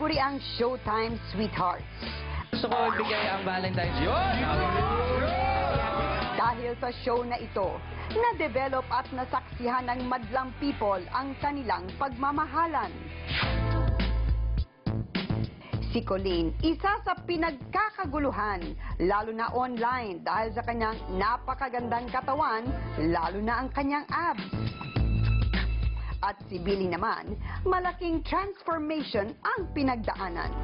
tinaguriang Showtime Sweethearts. Gusto ko ibigay ang Valentine's yun! Dahil sa show na ito, na-develop at nasaksihan ng madlang people ang kanilang pagmamahalan. Si Colleen, isa sa pinagkakaguluhan, lalo na online dahil sa kanyang napakagandang katawan, lalo na ang kanyang abs. At si Billy naman, malaking transformation ang pinagdaanan.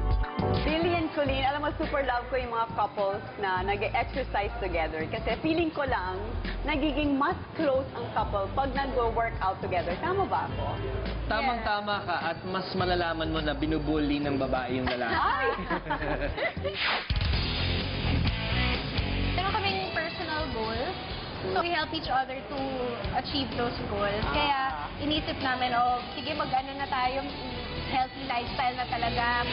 Billy and Colleen, alam mo, super love ko yung mga couples na nag-exercise together. Kasi feeling ko lang, nagiging mas close ang couple pag nag-workout together. Tama ba ako? Tamang-tama ka at mas malalaman mo na binubully ng babae yung lalaki. Ay! Meron kaming personal goals. So we help each other to achieve those goals. Kaya inisip namin, oh, sige mag-ano na tayo, healthy lifestyle na talaga.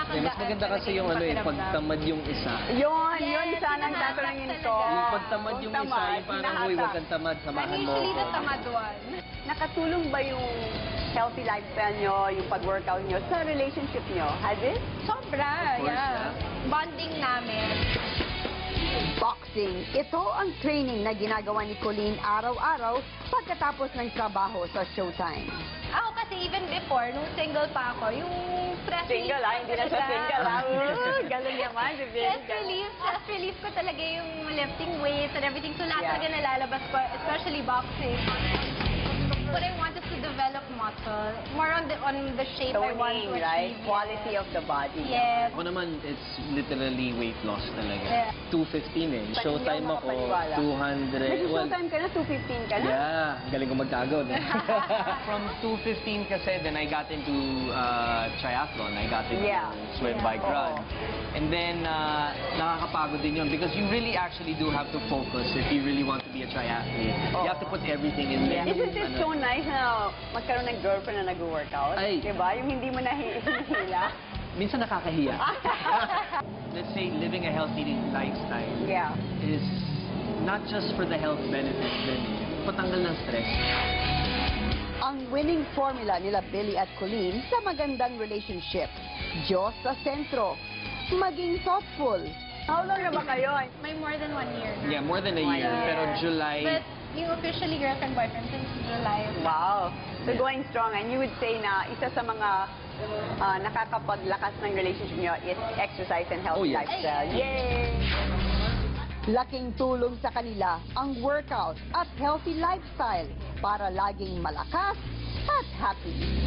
Mas maganda kasi yung pagtamad yung isa. Yun sana ang tatanungin ko. Yung pagtamad yung isa, yung parang, uy, huwag kang tamad, samahan mo Usually ako. the tamad one. Nakatulong ba yung healthy lifestyle nyo, yung pag-workout nyo sa relationship nyo? Has it? Sobra, Of course, yeah. Bonding namin. Boxing, ito ang training na ginagawa ni Colleen araw-araw pagkatapos ng trabaho sa Showtime. Ako kasi even before, nung single pa ako, yung stress relief. Single hindi na siya single Galing naman, si Billy. Stress relief ko talaga yung lifting weights and everything. So lahat talaga nalalabas ko, especially boxing. But I wanted to develop muscle, more on the shape I want to Toning, achieve. right? Quality of the body. Yes. Ako naman, it's literally weight loss talaga. Yeah. 215 eh. Showtime ako, 200. Well, Showtime ka na, 215 ka na? yeah, galing ko magtago. From 215 kasi, then I got into triathlon. I got into swim, bike, run. And then, nakakapagod din yun because you really actually do have to focus if you really want to be a triathlete. You have to put everything in there. Isn't it so nice na magkaroon ng girlfriend na nag-workout? Ay. Diba? Yung hindi mo nahihila. Minsan nakakahiya. Let's say living a healthy lifestyle Yeah. is not just for the health benefits, then patanggal ng stress. Ang winning formula nila Billy at Colleen sa magandang relationship. Diyos sa sentro. Maging thoughtful. How long na ba kayo? May more than 1 year. Yeah, more than a year. Pero July, But yung officially girlfriend-boyfriend since July. Wow. So going strong. And you would say na isa sa mga nakakapaglakas ng relationship nyo is exercise and healthy yes. lifestyle. Yay! Laking tulong sa kanila ang workout at healthy lifestyle para laging malakas at happy.